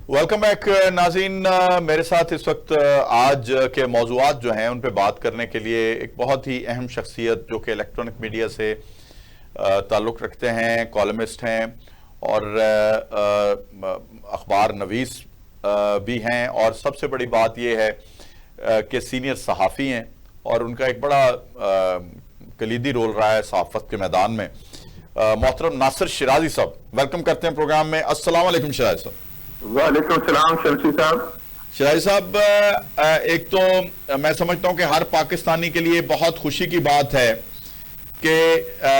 Welcome back नाज़रीन। मेरे साथ इस वक्त आज के मौज़ूआत जो हैं उन पे बात करने के लिए एक बहुत ही अहम शख्सियत जो कि इलेक्ट्रॉनिक मीडिया से ताल्लुक़ रखते हैं, कॉलमिस्ट हैं और अखबार नवीस भी हैं, और सबसे बड़ी बात यह है कि सीनियर सहाफ़ी हैं और उनका एक बड़ा कलीदी रोल रहा है सहाफ़त के मैदान में। मोहतरम नासिर शिराजी साहब, वेलकम करते हैं प्रोग्राम में। अस्सलाम वालेकुम शिराजी साहब। वालेकुम सलाम शमशी साहब। शिराजी साहब, एक तो मैं समझता हूं कि हर पाकिस्तानी के लिए बहुत खुशी की बात है कि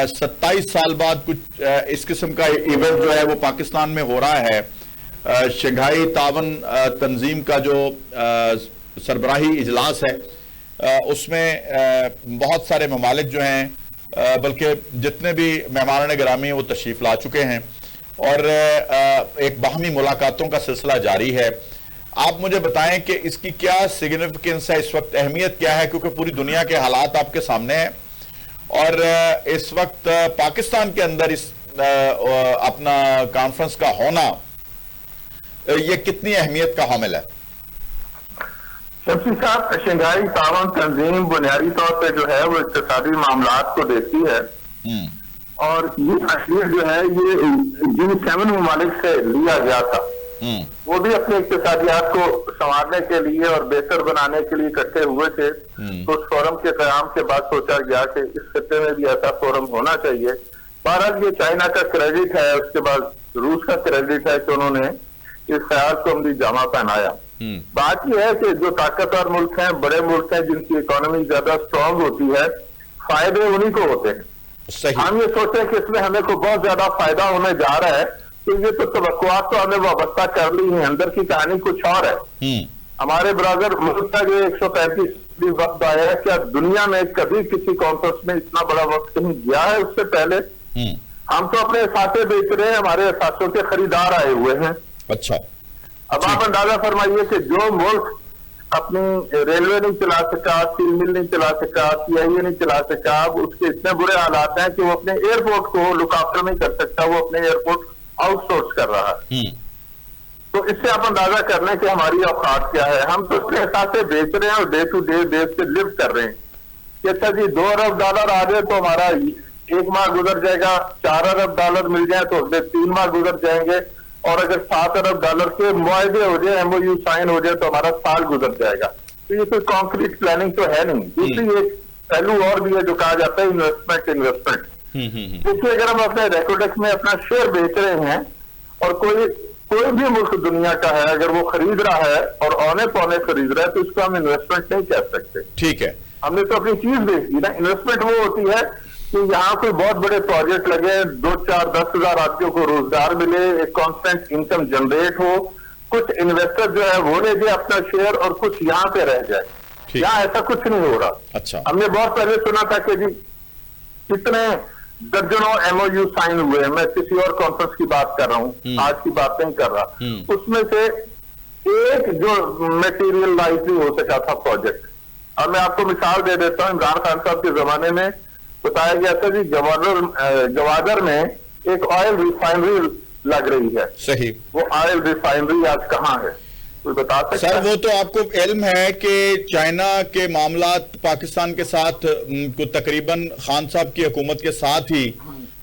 27 साल बाद कुछ इस किस्म का इवेंट जो है वो पाकिस्तान में हो रहा है। शंघाई तावन तंजीम का जो सरबराही इजलास है उसमें बहुत सारे ममालिक जो हैं, बल्कि जितने भी मेहमान गिरामी वो तशरीफ ला चुके हैं और एक बाहमी मुलाकातों का सिलसिला जारी है। आप मुझे बताएं कि इसकी क्या सिग्निफिकेंस है, इस वक्त अहमियत क्या है, क्योंकि पूरी दुनिया के हालात आपके सामने हैं और इस वक्त पाकिस्तान के अंदर इस अपना कॉन्फ्रेंस का होना ये कितनी अहमियत का हामिल है? शमशी साहब, शंघाई तावन तंजीम बुनियादी तौर पर जो है वो इक्तिसादी मामलात को देखती है और ये तस्वीर जो है ये जिन 7 ममालिक से लिया गया था वो भी अपने इक्तिसादियात को संवारने के लिए और बेहतर बनाने के लिए इकट्ठे हुए थे। तो उस फोरम के क़याम के बाद सोचा गया कि इस खत्ते में भी ऐसा फोरम होना चाहिए। बहरहाल ये चाइना का क्रेडिट है, उसके बाद रूस का क्रेडिट है कि उन्होंने इस ख्याल को अमली जामा पहनाया। बात यह है कि जो ताकतवर मुल्क हैं, बड़े मुल्क हैं जिनकी इकोनॉमी ज्यादा स्ट्रांग होती है, फायदे उन्हीं को होते हैं। हम ये सोचते हैं कि इसमें हमें को बहुत ज्यादा फायदा होने जा रहा है, तो ये तो तवक्कुआत तो हमें वाबस्ता कर ली है, अंदर की कहानी कुछ और है। हमारे ब्रदर मुल्क का जो 135 वक्त आया है, क्या दुनिया में कभी किसी कॉन्फ्रेंस में इतना बड़ा वक्त कहीं गया है उससे पहले? हम तो अपने असासे बेच रहे हैं, हमारे असासों के खरीदार आए हुए हैं। अच्छा, अब आप अंदाजा फरमाइए कि जो मुल्क अपनी रेलवे नहीं चला सका, स्टील मिल नहीं चला सका, CIA नहीं चला सका, अब उसके इतने बुरे हालात हैं कि वो अपने एयरपोर्ट को लुक आफ्टर नहीं कर सकता, वो अपने एयरपोर्ट आउटसोर्स कर रहा है। तो इससे आप अंदाजा कर लें कि हमारी औकात क्या है। हम तो उसके हिसाब से बेच रहे हैं और डे टू डे बेस पे लिव कर रहे हैं कि अच्छा जी $2 अरब आ जाए तो हमारा 1 माह गुजर जाएगा, $4 अरब मिल जाए तो 3 माह गुजर जाएंगे, और अगर $7 अरब के मुआहदे हो जाए, MOU साइन हो जाए तो हमारा साल गुजर जाएगा। तो ये कोई कॉन्क्रीट प्लानिंग तो है नहीं। दूसरी एक पहलू और भी है जो कहा जाता है इन्वेस्टमेंट। देखिए, अगर हम अपने रेकोडेक्स में अपना शेयर बेच रहे हैं और कोई भी मुल्क दुनिया का है, अगर वो खरीद रहा है और औने पौने खरीद रहा है तो इसको हम इन्वेस्टमेंट नहीं कह सकते। ठीक है, हमने तो अपनी चीज बेच दी ना। इन्वेस्टमेंट वो होती है कि यहाँ कोई बहुत बड़े प्रोजेक्ट लगे, 2, 4, 10 हजार आदमियों को रोजगार मिले, एक कांस्टेंट इनकम जनरेट हो, कुछ इन्वेस्टर जो है वो ले जाए अपना शेयर और कुछ यहाँ पे रह जाए। यहाँ ऐसा कुछ नहीं हो रहा। अच्छा, हमने बहुत पहले सुना था कि जी कितने दर्जनों MOU साइन हुए हैं। मैं किसी और कॉन्फ्रेंस की बात कर रहा हूँ, आज की बात नहीं कर रहा। उसमें से एक जो मटेरियलाइज नहीं हो सका था प्रोजेक्ट। और मैं आपको मिसाल दे देता हूँ, इमरान खान साहब के जमाने में बताया गया था जी गवादर में एक ऑयल रिफाइनरी लग रही है। सही, वो ऑयल रिफाइनरी आज कहाँ है, कोई बता सकता है? सर, वो तो आपको इल्म है कि चाइना के मामलात पाकिस्तान के साथ को तकरीबन खान साहब की हुकूमत के साथ ही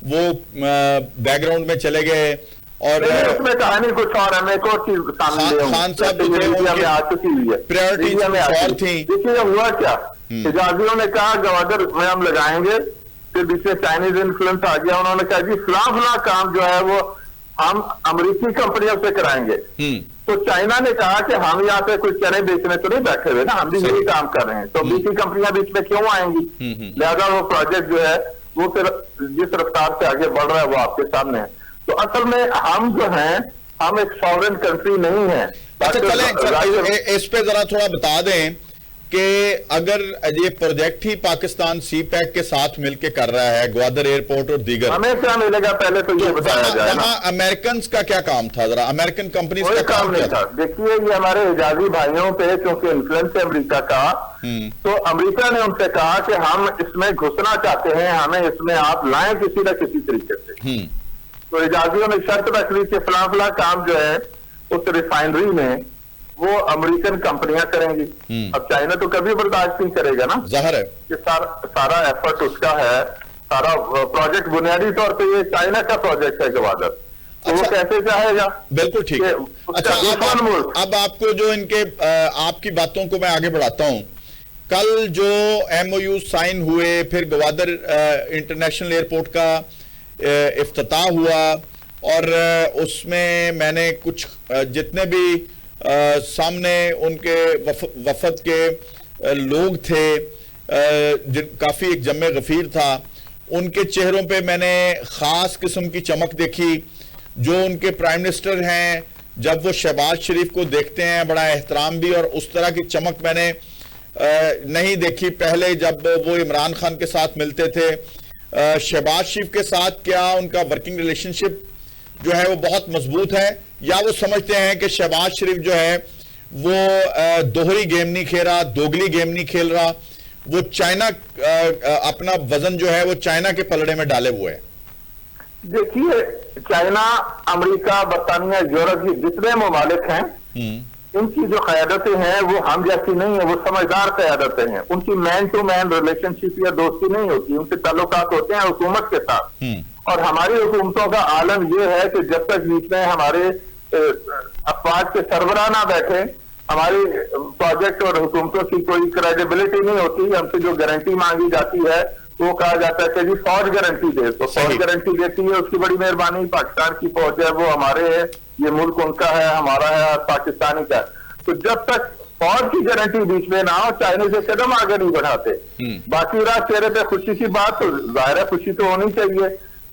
वो बैकग्राउंड में चले गए और उसमें कहानी कुछ और है। मैं एक और चीज सामने खान साहब में आ चुकी हुई है, प्रायोरिटी थी। देखिए हुआ क्या, हिजाजियों ने कहा गवादर में हम लगाएंगे, फिर बीच में चाइनीज इन्फ्लुएंस आ गया, उन्होंने कहा जी फला काम जो है वो हम अमेरिकी कंपनियों से कराएंगे। तो चाइना ने कहा कि हम यहाँ पे कुछ चने बेचने तो नहीं बैठे हुए ना, हम भी यही काम कर रहे हैं, तो अमेरिकी कंपनियां बीच में क्यों आएंगी? लिहाजा वो प्रोजेक्ट जो है वो फिर जिस रफ्तार से आगे बढ़ रहा है वो आपके सामने है। तो असल में हम जो हैं, हम एक सॉवरेन कंट्री नहीं है। अच्छा, इस पे जरा थोड़ा बता दें कि अगर ये प्रोजेक्ट ही पाकिस्तान CPEC के साथ मिलकर कर रहा है, ग्वादर एयरपोर्ट और दीगर, हमें क्या मिलेगा पहले तो ये बताया जाए ना। अमेरिकन का क्या काम था, जरा अमेरिकन कंपनीज का काम नहीं था। देखिए, ये हमारे हिजाजी भाइयों पे क्योंकि इन्फ्लुएंस है अमेरिका का, तो अमेरिका ने उनसे कहा कि हम इसमें घुसना चाहते हैं, हमें इसमें आप लाएं किसी न किसी तरीके से। तो हिजाजियों ने शर्त रख ली कि फला काम जो है उस रिफाइनरी में वो अमेरिकन कंपनियां करेंगी। अब चाइना तो कभी बर्दाश्त नहीं करेगा ना, जाहिर है कि सारा एफर्ट उसका है, सारा प्रोजेक्ट बुनियादी तौर पे ये चाइना का प्रोजेक्ट है गवादर, तो वो कैसे चाहेगा? बिल्कुल ठीक है। अच्छा, अब आपको जो इनके आपकी बातों को मैं आगे बढ़ाता हूं। कल जो MOU साइन हुए, फिर गवादर इंटरनेशनल एयरपोर्ट का इफ्तिताह हुआ, और उसमें मैंने कुछ जितने भी सामने उनके वफद के लोग थे, काफी एक जम्मे गफीर था, उनके चेहरों पे मैंने खास किस्म की चमक देखी। जो उनके प्राइम मिनिस्टर हैं, जब वो शहबाज शरीफ को देखते हैं बड़ा एहतराम भी, और उस तरह की चमक मैंने नहीं देखी पहले जब वो इमरान खान के साथ मिलते थे। शहबाज शरीफ के साथ क्या उनका वर्किंग रिलेशनशिप जो है वो बहुत मजबूत है, या वो समझते हैं कि शहबाज शरीफ जो है वो दोहरी गेम नहीं खेल रहा, दोगली गेम नहीं खेल रहा, वो चाइना अपना वजन जो है वो चाइना के पलड़े में डाले हुए है? देखिए, चाइना, अमेरिका, बरतानिया, यूरोप, ये जितने ममालिक हैं, इनकी जो क़यादतें हैं वो हम जैसी नहीं है, वो समझदार क़यादतें हैं। उनकी मैन टू मैन रिलेशनशिप या दोस्ती नहीं होती, उनके ताल्लुकात होते हैं हुकूमत के साथ। और हमारी हुकूमतों का आलम यह है कि जब तक बीच में हमारे अफवाज के सरबराह ना बैठे, हमारी प्रोजेक्ट और हुकूमतों की कोई क्रेडिबिलिटी नहीं होती। हमसे जो गारंटी मांगी जाती है वो कहा जाता है कि जी फौज गारंटी दे, तो फौज गारंटी देती है, उसकी बड़ी मेहरबानी। पाकिस्तान की फौज है वो हमारे है, ये मुल्क उनका है, हमारा है, और पाकिस्तानी का। तो जब तक फौज की गारंटी बीच में ना हो, चाइना से कदम आगे नहीं बढ़ाते। बाकी रहा चेहरे पे खुशी की बात, तो जाहिर है खुशी तो होनी चाहिए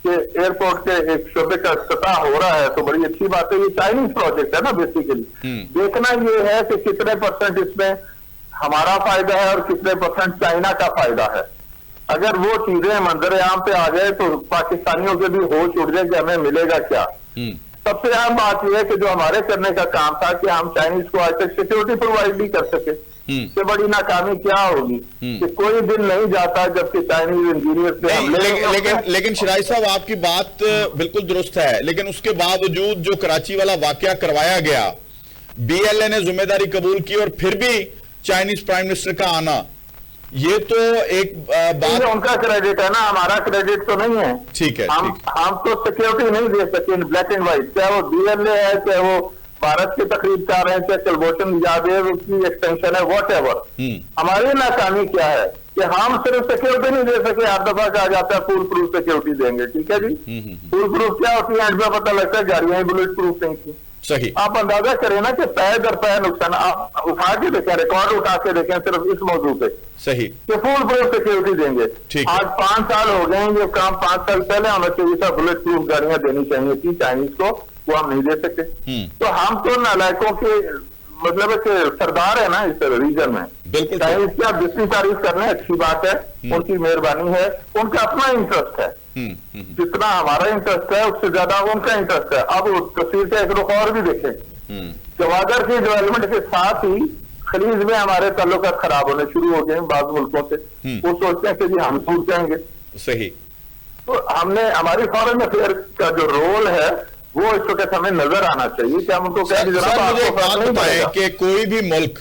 कि एयरपोर्ट के एक शोबे का इफ्तिताह हो रहा है, तो बड़ी अच्छी बात है। ये चाइनीज प्रोजेक्ट है ना बेसिकली। देखना ये है कि कितने परसेंट इसमें हमारा फायदा है और कितने परसेंट चाइना का फायदा है। अगर वो चीजें मंजर आम पे आ जाए तो पाकिस्तानियों के भी होश उड़ जाए कि हमें मिलेगा क्या। सबसे अहम बात यह है कि जो हमारे करने का काम था कि हम चाइनीज को आज तक सिक्योरिटी प्रोवाइड नहीं कर सके, इससे बड़ी नाकामी क्या होगी कि कोई दिन नहीं जाता जबकि चाइनीज इंजीनियर लेकिन शिराई साहब, आपकी बात बिल्कुल दुरुस्त है, लेकिन उसके बावजूद जो कराची वाला वाकया करवाया गया, BLA ने जिम्मेदारी कबूल की और फिर भी चाइनीज प्राइम मिनिस्टर का आना, ये तो एक बात, उनका क्रेडिट है ना, हमारा क्रेडिट तो नहीं है। ठीक है, हम तो सिक्योरिटी नहीं दे सके ब्लैक एंड व्हाइट, चाहे वो BLA है, चाहे वो भारत के तकरीब चाह रहे हैं, चाहे कुलभूषण यादव की एक्सटेंशन है, वॉट एवर। हमारी नाकामी क्या है कि हम सिर्फ सिक्योरिटी नहीं दे सके। हर दफा कहा जाता है फुल प्रूफ सिक्योरिटी देंगे, ठीक है जी। फुल प्रूफ क्या होती है, एंड में पता लगता है गाड़ियां ही बुलेट प्रूफ नहीं थी। सही, आप अंदाजा करें ना कि पैर दर पैर नुकसान। आप उठा के देखें, रिकॉर्ड उठा के देखें सिर्फ इस मौजूद पे, सही, कि फुल प्रूफ सिक्योरिटी देंगे। आज 5 साल हो गए हैं, ये काम 5 साल पहले होना चाहिए था। बुलेट प्रूफ गाड़ियां देनी चाहिए थी चाइनीज को, वो हम नहीं दे सकते। तो हम तो नालायकों के मतलब कि सरदार है ना इस रीजन में। बिल्कुल, चाइनीज की आप जितनी तारीफ करने अच्छी बात है, उनकी मेहरबानी है, उनका अपना इंटरेस्ट है। जितना हमारा इंटरेस्ट है उससे ज्यादा उनका इंटरेस्ट है। अब तस्वीर का एक रुख और भी देखें, गवादर की डेवलपमेंट के साथ ही खलीज में हमारे ताल्लुकात खराब होने शुरू हो गए हैं बाद मुल्कों से। वो सोचते हैं कि जी हम टूट जाएंगे। सही, तो हमने हमारी फॉरेन अफेयर का जो रोल है वो इस वक्त हमें नजर आना चाहिए कि हम उनको कहें कि कोई भी मुल्क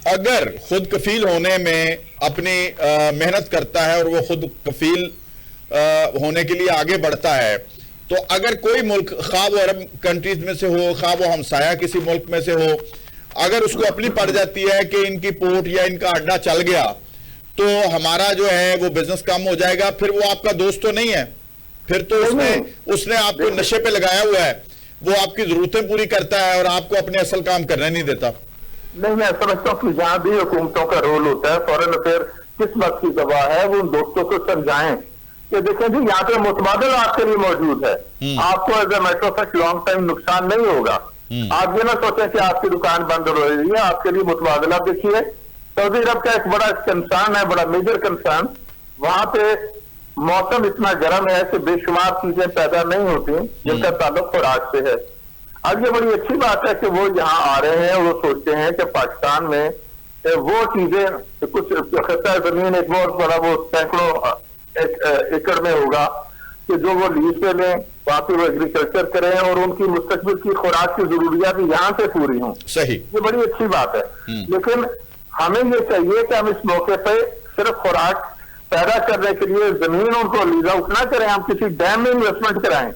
अगर खुद कफील होने में अपनी मेहनत करता है और वो खुद कफील होने के लिए आगे बढ़ता है, तो अगर कोई मुल्क, खा वो अरब कंट्रीज में से हो, खा वो हमसाया किसी मुल्क में से हो, अगर उसको अपनी पड़ जाती है कि इनकी पोर्ट या इनका अड्डा चल गया तो हमारा जो है वो बिजनेस कम हो जाएगा, फिर वो आपका दोस्त तो नहीं है, फिर तो उसने आपको नशे पे लगाया हुआ है, वो आपकी जरूरतें पूरी करता है और आपको अपने असल काम करने नहीं देता। नहीं, मैं समझता हूँ कि जहां भी हुकूमतों का रोल होता है, फॉरेन अफेयर किस बात की दवा है, वो उन दोस्तों को समझाएं कि देखें जी यहाँ पे मुतबादल आपके लिए मौजूद है, आपको as a matter of fact long time नुकसान नहीं होगा। आप ये ना सोचें कि आपकी दुकान बंद हो रही है, आपके लिए मुतबादला। देखिए सऊदी अरब का एक बड़ा कंसर्न है, बड़ा मेजर कंसर्न, वहां पे मौसम इतना गर्म है कि बेशुमार चीजें पैदा नहीं होती जिनका ताल्लुक खुराक से है। अब ये बड़ी अच्छी बात है कि वो यहाँ आ रहे हैं, वो सोचते हैं कि पाकिस्तान में वो चीजें कुछ खस्ता जमीन एक बहुत बड़ा वो सैकड़ों एकड़ में होगा, कि जो वो लीज पे लें, वहां पे वो एग्रीकल्चर करें और उनकी मुस्तकबिल की खुराक की जरूरियात यहाँ से पूरी हों। सही, ये बड़ी अच्छी बात है। लेकिन हमें ये चाहिए कि हम इस मौके पे सिर्फ खुराक पैदा करने के लिए जमीन उनको लीज आउट ना करें, हम किसी डैम में इन्वेस्टमेंट कराएं।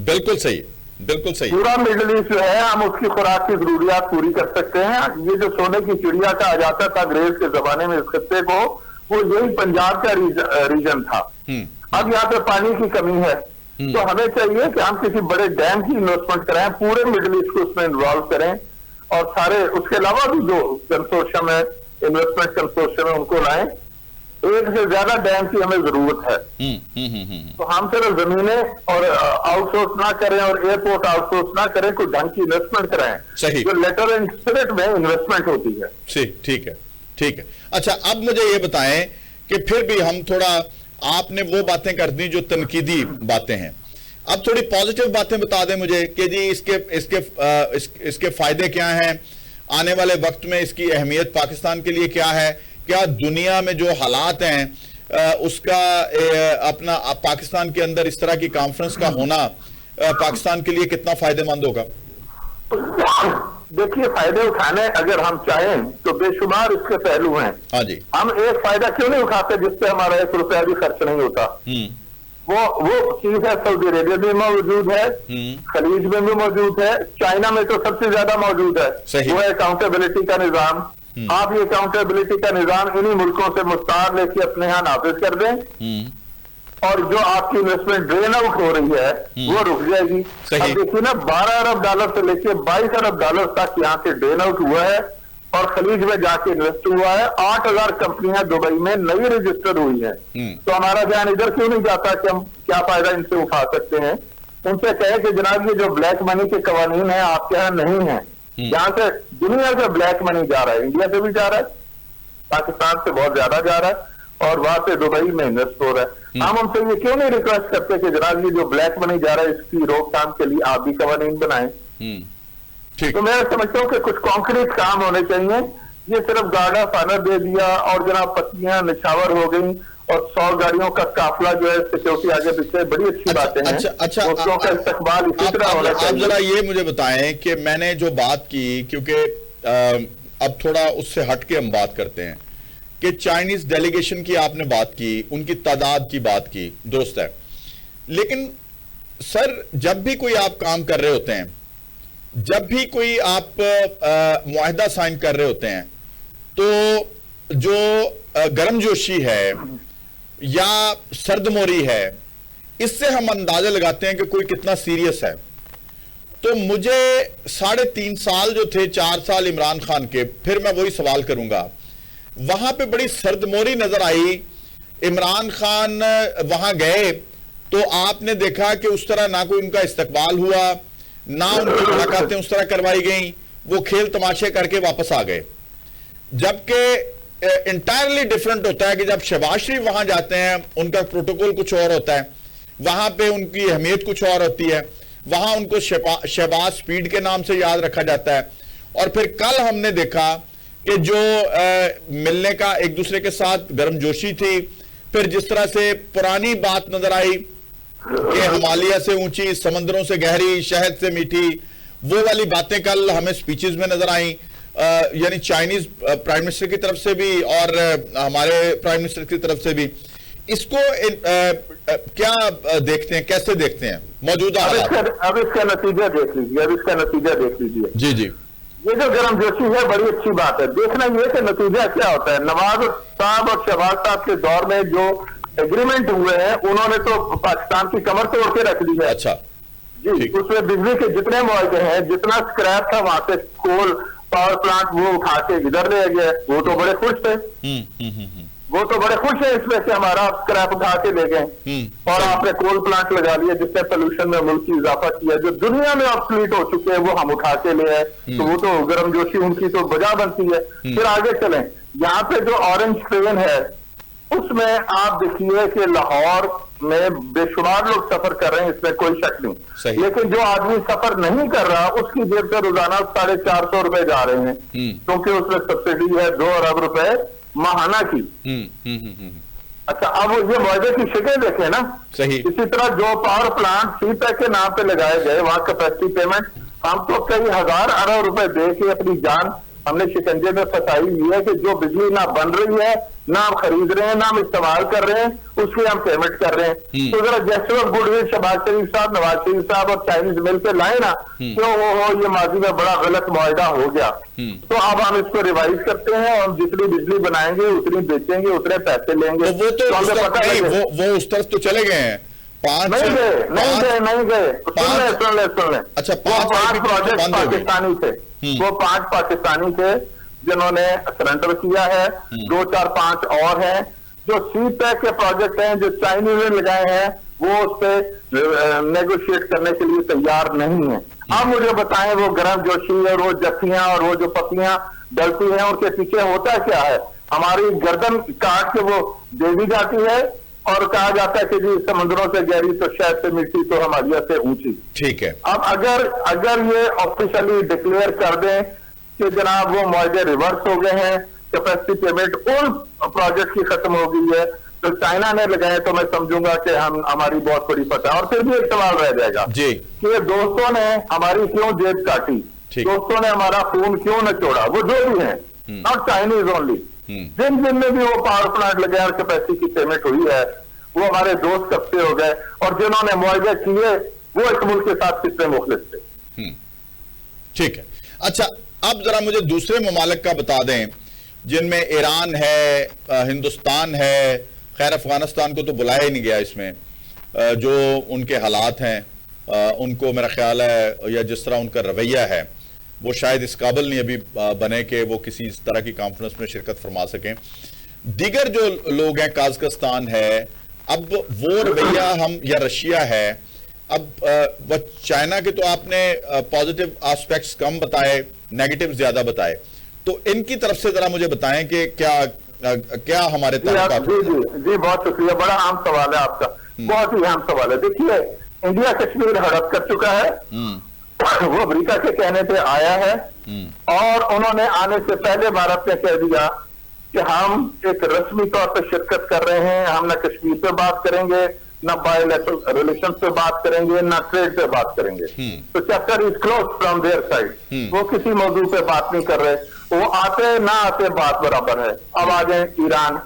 बिल्कुल सही, बिल्कुल सही। पूरा मिडिल ईस्ट जो है हम उसकी खुराक की जरूरियात पूरी कर सकते हैं। ये जो सोने की चिड़िया कहा जाता था अंग्रेज के जमाने में इस खत्ते को, वो यही पंजाब का रीजन था। अब यहाँ पे पानी की कमी है, तो हमें चाहिए कि हम किसी बड़े डैम की इन्वेस्टमेंट कराएं, पूरे मिडिल ईस्ट को उसमें इन्वॉल्व करें और सारे उसके अलावा भी जो कंसोर्शियम है, इन्वेस्टमेंट कंसोर्शियम है, उनको लाएं। एक से ज्यादा डैम की हमें जरूरत है। तो हम सिर्फ जमीनें और आउटसोर्स ना करें और एयरपोर्ट आउटसोर्स ना करें, कोई ढंग की इन्वेस्टमेंट कराएं। सही, जो लेटर एंड स्पिरिट में इन्वेस्टमेंट होती है। सही, ठीक है, ठीक है। अच्छा, अब मुझे ये बताएं कि फिर भी हम थोड़ा, आपने वो बातें कर दी जो तनकीदी बातें हैं, अब थोड़ी पॉजिटिव बातें बता दें मुझे कि जी इसके फायदे क्या हैं, आने वाले वक्त में इसकी अहमियत पाकिस्तान के लिए क्या है, क्या दुनिया में जो हालात हैं उसका अपना पाकिस्तान के अंदर इस तरह की कॉन्फ्रेंस का होना पाकिस्तान के लिए कितना फायदेमंद होगा? देखिए, फायदे उठाने अगर हम चाहें तो बेशुमार इसके पहलू हैं। हाँ जी। हम एक फायदा क्यों नहीं उठाते जिससे हमारा 1 रुपया भी खर्च नहीं होता? वो चीज है सऊदी अरेबिया में मौजूद है, खलीज में भी मौजूद है, चाइना में तो सबसे ज्यादा मौजूद है। वो है अकाउंटेबिलिटी का निजाम। आप ये अकाउंटेबिलिटी का निजाम इन्हीं मुल्कों से मुस्तार लेके अपने यहाँ नाफिज कर दें और जो आपकी इन्वेस्टमेंट ड्रेन आउट हो रही है वो रुक जाएगी। अब देखिए ना, 12 अरब डॉलर से लेके 22 अरब डॉलर तक यहाँ से ड्रेन आउट हुआ है और खलीज में जाके इन्वेस्ट हुआ है। 8000 कंपनियां दुबई में नई रजिस्टर हुई है। तो हमारा ध्यान इधर क्यों नहीं जाता कि हम क्या फायदा इनसे उठा सकते हैं? उनसे कहे कि जनाब ये जो ब्लैक मनी के कवानीन है आपके यहाँ नहीं है। यहाँ से दुनिया से ब्लैक मनी जा रहा है, इंडिया से भी जा रहा है, पाकिस्तान से बहुत ज्यादा जा रहा है और वहां से दुबई में इन्वेस्ट हो रहा है। हम उनसे ये क्यों नहीं रिक्वेस्ट करते कि जनाब ये जो ब्लैक मनी जा रहा है इसकी रोकथाम के लिए आप भी कवानीन बनाएं? तो मैं समझता हूँ कि कुछ कॉन्क्रीट काम होने चाहिए। ये सिर्फ गार्ड ऑफ ऑनर दे दिया और जनाब पत्तियां निछावर हो गई और 100 गाड़ियों का काफिला जो है सिक्योरिटी आगे पीछे, बड़ी अच्छी बातें हैं। अच्छा, उसका इस्तकबाल इसी तरह होना चाहिए। आप जरा ये मुझे बताएं कि मैंने जो बात की, क्योंकि अब थोड़ा उससे हट के हम बात करते हैं कि चाइनीज डेलीगेशन की आपने बात की, उनकी तादाद की बात की, दुरुस्त है, लेकिन सर जब भी कोई आप काम कर रहे होते हैं, जब भी कोई आप मुआहदा साइन कर रहे होते हैं, तो जो गर्मजोशी है या सर्दमोरी है, इससे हम अंदाजा लगाते हैं कि कोई कितना सीरियस है। तो मुझे 3.5 साल जो थे, 4 साल इमरान खान के, फिर मैं वही सवाल करूंगा, वहां पे बड़ी सर्दमोरी नजर आई। इमरान खान वहां गए तो आपने देखा कि उस तरह ना कोई उनका इस्तकबाल हुआ, ना उनकी मुलाकातें उस तरह करवाई गई, वो खेल तमाशे करके वापस आ गए। जबकि इंटायरली डिफरेंट होता है कि जब शहबाज शरीफ वहां जाते हैं, उनका प्रोटोकॉल कुछ और होता है, वहां पे उनकी अहमियत कुछ और होती है, वहां उनको शहबाज स्पीड के नाम से याद रखा जाता है। और फिर कल हमने देखा कि जो मिलने का एक दूसरे के साथ गर्मजोशी थी, फिर जिस तरह से पुरानी बात नजर आई कि हिमालय से ऊंची, समंदरों से गहरी, शहद से मीठी, वो वाली बातें कल हमें स्पीचेस में नजर आई, यानी चाइनीज प्राइम मिनिस्टर की तरफ से भी और हमारे प्राइम मिनिस्टर की तरफ से भी। इसको क्या देखते हैं, कैसे देखते हैं मौजूदा हालात? अब इसका नतीजा देख लीजिए। जी जी, ये जो गर्मजोशी है बड़ी अच्छी बात है। देखना ये कि नतीजा क्या होता है। नवाज साहब और शहबाज साहब के दौर में जो एग्रीमेंट हुए हैं, उन्होंने तो पाकिस्तान की कमर तोड़ के रख दी है। अच्छा जी, उसमें बिजली के जितने मुआवजे हैं, जितना स्क्रैप था वहां से कोल पावर प्लांट वो उठा के इधर ले गए। वो तो बड़े खुश थे, वो तो बड़े खुश है इसमें से हमारा स्क्रैप उठा के ले गए और आपने कोल प्लांट लगा लिया जिसने पोल्यूशन में मुल्क की इजाफा किया। जो दुनिया में ऑब्सोलीट हो चुके हैं वो हम उठा के ले आए। तो वो तो गर्मजोशी उनकी तो वजह बनती है। फिर आगे चलें, यहाँ पे जो ऑरेंज ट्रेन है उसमें आप देखिए कि लाहौर में बेशुमार लोग सफर कर रहे हैं, इसमें कोई शक नहीं। लेकिन जो आदमी सफर नहीं कर रहा उसकी जेब से रोजाना 450 रुपए जा रहे हैं, क्योंकि उसमें सब्सिडी है 2 अरब रुपए माहाना की। अच्छा, अब ये मुआवजे की शक्ल देखे ना। सही। इसी तरह जो पावर प्लांट सीपैक के नाम पे लगाए गए, वहां कैपेसिटी पेमेंट हम तो कई हजार अरब रुपए दे के अपनी जान हमने शिकंजे में फंसाई हुई है कि जो बिजली ना बन रही है, ना हम खरीद रहे हैं, ना हम इस्तेमाल कर रहे हैं, उसकी हम पेमेंट कर रहे हैं। तो जरा जैसे वक्त गुडविल शहबाज शरीफ साहब, नवाज शरीफ साहब और चाइनीज मिल के लाए ना, क्यों हो ये माजी में बड़ा गलत मुआहदा हो गया। तो अब हम इसको रिवाइज करते हैं और जितनी बिजली बनाएंगे उतनी बेचेंगे, उतने पैसे लेंगे। तो वो तो हमें पता है वो उस तरफ तो चले गए हैं। नहीं गए। सुन ले। अच्छा, वो 5 प्रोजेक्ट पाकिस्तानी थे, वो 5 पाकिस्तानी थे जिन्होंने सरेंडर किया है। 2, 4, 5 और हैं जो सीपैक के प्रोजेक्ट हैं, जो चाइनीज ने लगाए हैं, वो उस पर नेगोशिएट करने के लिए तैयार नहीं है। अब मुझे बताएं, वो गर्म जोशी और वो जफ्फियां और वो जो पत्तियां डलती हैं, उनके पीछे होता क्या है? हमारी गर्दन काट के वो दे दी जाती है और कहा जाता है कि जी समुद्रों से गहरी तो शायद से मिट्टी तो हिमालय से ऊंची। ठीक है। अब अगर ये ऑफिशियली डिक्लेयर कर दें कि जनाब वो मुआवजे रिवर्स हो गए हैं, कैपेसिटी पेमेंट उन प्रोजेक्ट की खत्म हो गई है, तो चाइना ने लगाए, तो मैं समझूंगा कि हमारी बहुत बड़ी फतह। और फिर भी एक सवाल रह जाएगा जी कि दोस्तों ने हमारी क्यों जेब काटी, दोस्तों ने हमारा खून क्यों नचोड़ा, वो जो भी है, नॉट चाइनीज ओनली, जिन में भी वो पावर प्लांट लगे और कैपेसिटी की पेमेंट हुई है, वो हमारे दोस्त कब से हो गए, और जिन्होंने मुआवजे किए वो इस मुल्क के साथ कितने मुखलिस थे। ठीक है। अच्छा, अब जरा मुझे दूसरे ममालिक का बता दें जिनमें ईरान है, हिंदुस्तान है, खैर अफगानिस्तान को तो बुलाया ही नहीं गया इसमें, जो उनके हालात हैं उनको मेरा ख्याल है, या जिस तरह उनका रवैया है, वो शायद इस काबिल नहीं अभी बने कि वो किसी इस तरह की कॉन्फ्रेंस में शिरकत फरमा सकें। दीगर जो लोग हैं, काज़ाकिस्तान है, अब वो रवैया हम, या रशिया है, अब वो चाइना के तो आपने पॉजिटिव एस्पेक्ट्स कम बताए, नेगेटिव ज्यादा बताए, तो इनकी तरफ से जरा मुझे बताएं कि क्या हमारे जी बहुत शुक्रिया, बड़ा अहम सवाल है आपका, बहुत ही अहम सवाल है। देखिए, इंडिया कश्मीर हड़प कर चुका है, वो अमेरिका के कहने पे आया है, और उन्होंने आने से पहले भारत ने कह दिया कि हम एक रस्मी तौर पर शिरकत कर रहे हैं, हम न कश्मीर पे बात करेंगे, ना बायोलैटरल रिलेशन पे बात करेंगे, ना ट्रेड पे बात करेंगे। तो chapter is close from their side. वो किसी मौजू पे बात नहीं कर रहे, वो आते ना आते बात बराबर है। अब आ जाए ईरान।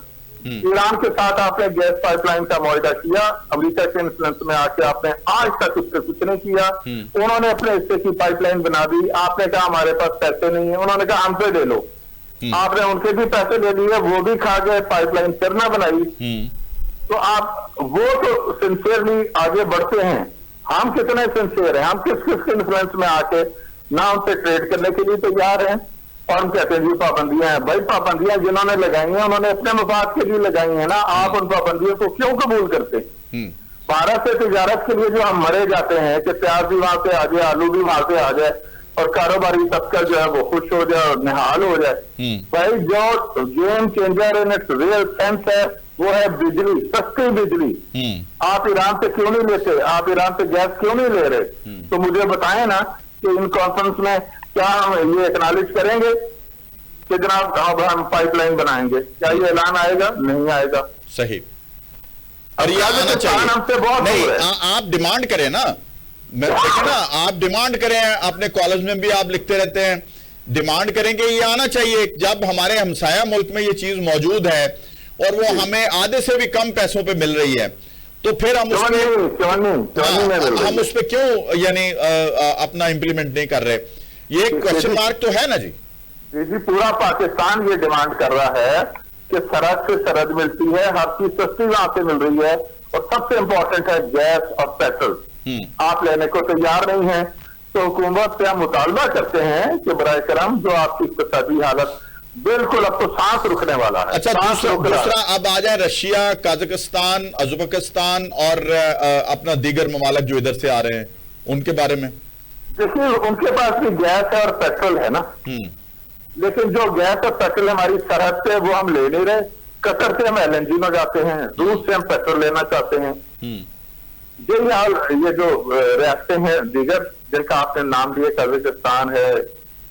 ईरान के साथ आपने गैस पाइपलाइन का मुआहदा किया, अमेरिका के इन्फ्लुएंस में आके आपने आज तक उससे कुछ नहीं किया। उन्होंने अपने हिस्से की पाइपलाइन बना दी, आपने कहा हमारे पास पैसे नहीं है, उन्होंने कहा हमसे ले लो, आपने उनके भी पैसे ले लिए, वो भी खा गए, पाइपलाइन करना बनाई। तो आप वो तो सिंसियरली आगे बढ़ते हैं, हम कितने सिंसियर हैं, हम किस किस के इन्फ्लुएंस में आके ना उनसे ट्रेड करने के लिए तैयार हैं, और हम कहते हैं जी पाबंदियां हैं। भाई पाबंदियां जिन्होंने लगाई हैं उन्होंने अपने मफाद के लिए लगाई हैं ना, आप उन पाबंदियों को क्यों कबूल करते? भारत से तिजारत के लिए जो हम मरे जाते हैं कि प्याज भी वहां से आ जाए, आलू भी वहां से आ जाए, और कारोबारी तबका जो है वो खुश हो जाए और निहाल हो जाए। भाई जो game changer in its real sense है वो है बिजली, सस्ती बिजली। आप ईरान से क्यों नहीं लेते, आप ईरान से गैस क्यों नहीं ले रहे? तो मुझे बताएं ना कि इन कॉन्फ्रेंस में क्या हम ये एक्नॉलेज करेंगे कि जनाब अब हम पाइपलाइन बनाएंगे? क्या ये ऐलान आएगा? नहीं आएगा। सही। और ये आना चाहिए, हमसे बहुत नहीं, आप डिमांड करें ना, देखिए ना, आप डिमांड करें, अपने कॉलेज में भी आप लिखते रहते हैं, डिमांड करेंगे, ये आना चाहिए। जब हमारे हमसाया मुल्क में ये चीज मौजूद है और वो हमें आधे से भी कम पैसों पे मिल रही है, तो फिर हम उस पर क्यों यानी अपना इंप्लीमेंट नहीं कर रहे? ये क्वेश्चन मार्क तो है ना जी। जी, पूरा पाकिस्तान ये डिमांड कर रहा है कि सरहद से सरहद मिलती है, हर चीज सस्ती वहां से मिल रही है, और सबसे इंपॉर्टेंट है गैस और पेट्रोल। आप लेने को तैयार नहीं है, तो हुकूमत से हम मुतालबा करते हैं कि बराए करम जो आपकी इक्तिसादी हालत बिल्कुल अब तो सांस रुकने वाला है। अच्छा, दूसरा अब आ जाए रशिया, काजाकिस्तान, उज्बेकिस्तान और अपना दीगर ममालिक जो इधर से आ रहे हैं, उनके बारे में देखिए, उनके पास भी गैस है और पेट्रोल है ना, लेकिन जो गैस और पेट्रोल हमारी सरहद से वो हम ले नहीं रहे। कतर से हम LNG मंगाते हैं, रूस से हम पेट्रोल लेना चाहते हैं। ये जो रियासतें हैं दीगर जिनका आपने नाम लिया, कजाकिस्तान है,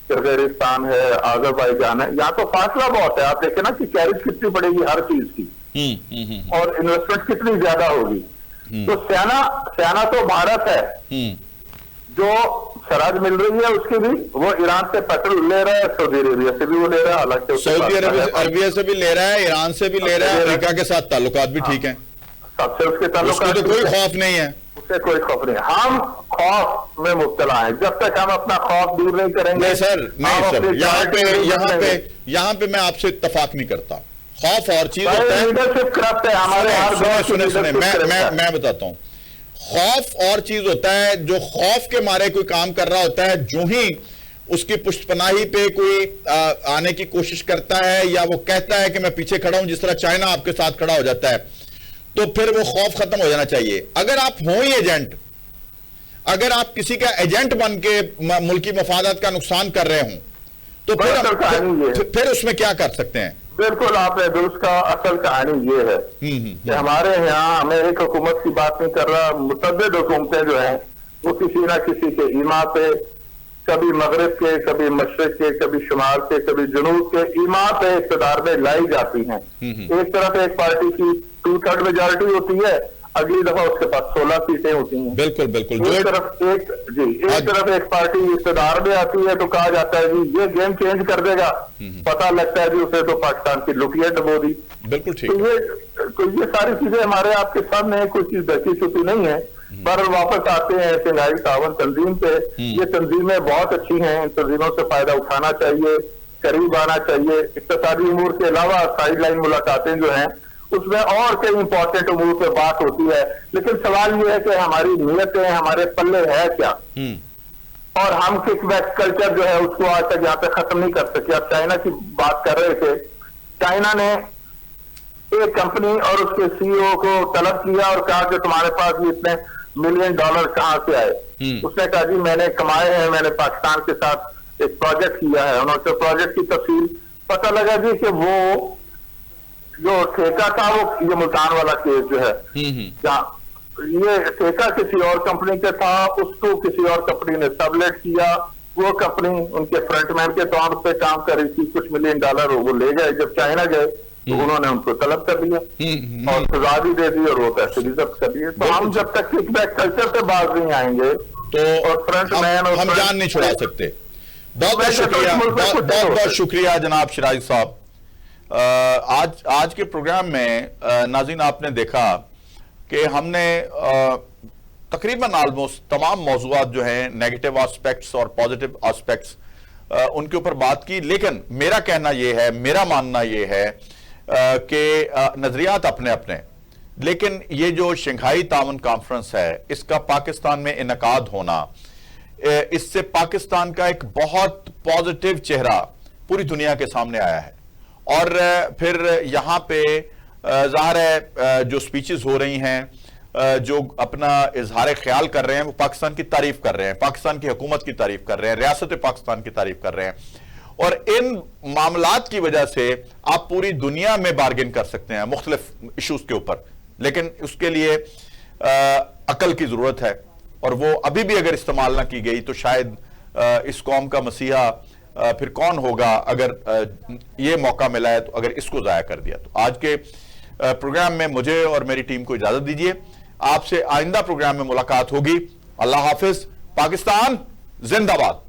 किर्गिस्तान है, आज़रबाईजान है, यहाँ तो फासला बहुत है। आप देखें ना कि कैरेज कितनी पड़ेगी हर चीज की, और इन्वेस्टमेंट कितनी ज्यादा होगी। तो सेना तो भारत है, जो शराब मिल रही है उसकी भी, वो ईरान से पेट्रोल ले रहा है, सऊदी अरेबिया से भी वो ले रहा है, हालांकि सऊदी अरेबिया से भी ले रहा है, ईरान से भी ले रहा है, अमेरिका के साथ ताल्लुकात भी ठीक हैं, सबसे उसके ताल्लुकात, तो कोई खौफ नहीं है, उससे कोई खौफ नहीं। हम खौफ में मुब्तला हैं, जब तक हम अपना खौफ दूर नहीं करेंगे। नहीं सर, यहाँ पे मैं आपसे इत्तेफाक नहीं करता। खौफ और चीज होता है, लीडरशिप करप्ट है हमारे। सुने मैं बताता हूँ, खौफ और चीज होता है, जो खौफ के मारे कोई काम कर रहा होता है, जो ही उसकी पुष्टपनाही पे कोई आने की कोशिश करता है या वो कहता है कि मैं पीछे खड़ा हूं, जिस तरह चाइना आपके साथ खड़ा हो जाता है, तो फिर वो खौफ खत्म हो जाना चाहिए। अगर आप हो ही एजेंट, अगर आप किसी का एजेंट बन के मुल्की मफादात का नुकसान कर रहे हों, तो फिर उसमें क्या कर सकते हैं? बिल्कुल आपने दुरुस्त का, असल कहानी ये है कि हमारे यहाँ, मैं एक हुकूमत की बात नहीं कर रहा, मुतअद्दिद हुकूमतें जो हैं वो किसी ना किसी के ईमा पे, कभी मगरिब के, कभी मशरिक के, कभी शुमाल के, कभी जुनूब के ईमा पे इक़्तिदार में लाई जाती हैं। एक तरफ एक पार्टी की 2/3 मेजॉरिटी होती है, अगली दफा उसके पास 16 सीटें होती हैं। बिल्कुल बिल्कुल। एक तरफ एक पार्टी इक़्तिदार में आती है तो कहा जाता है जी ये गेम चेंज कर देगा, पता लगता है जी उसे तो पाकिस्तान की लुटिया डबो दी। बिल्कुल ठीक। तो ये सारी चीजें हमारे आपके सामने, कोई चीज बची छुपी नहीं है। पर वापस आते हैं शंघाई तावन तंजीम पे। ये तंजीमें बहुत अच्छी हैं, इन तंजीमों से फायदा उठाना चाहिए, करीब आना चाहिए। इक़्तिसादी उमूर के अलावा साइड लाइन मुलाकातें जो हैं उसमें और कई इंपॉर्टेंट उमूर पे बात होती है, लेकिन सवाल ये है कि हमारी नीयतें, हमारे पल्ले है क्या, और हम किकबैक कल्चर जो है उसको आज तक यहाँ पे खत्म नहीं कर सके। आप चाइना की बात कर रहे थे, चाइना ने एक कंपनी और उसके सीईओ को तलब किया और कहा कि तुम्हारे पास भी इतने $1 मिलियन कहां से आए। उसने कहा जी मैंने कमाए हैं, मैंने पाकिस्तान के साथ एक प्रोजेक्ट किया है। उन्होंने प्रोजेक्ट की तफसील पता लगा जी कि वो जो ठेका था, वो ये मुल्तान वाला केस जो है, ये ठेका किसी और कंपनी के था, उसको किसी और कंपनी ने सबलेट किया। वो कंपनी उनके फ्रंटमैन के तौर पे काम कर रही थी, कुछ $1 मिलियन वो ले गए। जब चाइना गए तो उन्होंने उनको तलब कर लिया और सजा भी दे दी और वो पैसे भी जब्त कर दिए। तो हम जब तक किकबैक कल्चर से बाज नहीं आएंगे तो और फ्रंटमैन हम जान नहीं छुड़ा सकते। बहुत बहुत शुक्रिया, बहुत शुक्रिया जनाब शिराजी साहब। आज के प्रोग्राम में नाज़रीन आपने देखा कि हमने तकरीबन ऑलमोस्ट तमाम मौज़ूआत जो हैं, नेगेटिव एस्पेक्ट्स और पॉजिटिव एस्पेक्ट्स, उनके ऊपर बात की। लेकिन मेरा कहना यह है, मेरा मानना यह है कि नजरियात अपने अपने, लेकिन ये जो शंघाई तावन कॉन्फ्रेंस है, इसका पाकिस्तान में इनकाद होना, इससे पाकिस्तान का एक बहुत पॉजिटिव चेहरा पूरी दुनिया के सामने आया है। और फिर यहाँ पे ज़ाहिर है जो स्पीचेस हो रही हैं, जो अपना इजहार ख्याल कर रहे हैं, वो पाकिस्तान की तारीफ कर रहे हैं, पाकिस्तान की हुकूमत की तारीफ कर रहे हैं, रियासत पाकिस्तान की तारीफ कर रहे हैं। और इन मामलात की वजह से आप पूरी दुनिया में बार्गेन कर सकते हैं मुख्तलिफ इशूज के ऊपर, लेकिन उसके लिए अकल की जरूरत है, और वो अभी भी अगर इस्तेमाल ना की गई तो शायद इस कौम का मसीहा फिर कौन होगा अगर ये मौका मिला है तो अगर इसको जाया कर दिया। तो आज के प्रोग्राम में मुझे और मेरी टीम को इजाजत दीजिए। आपसे आइंदा प्रोग्राम में मुलाकात होगी। अल्लाह हाफिज। पाकिस्तान जिंदाबाद।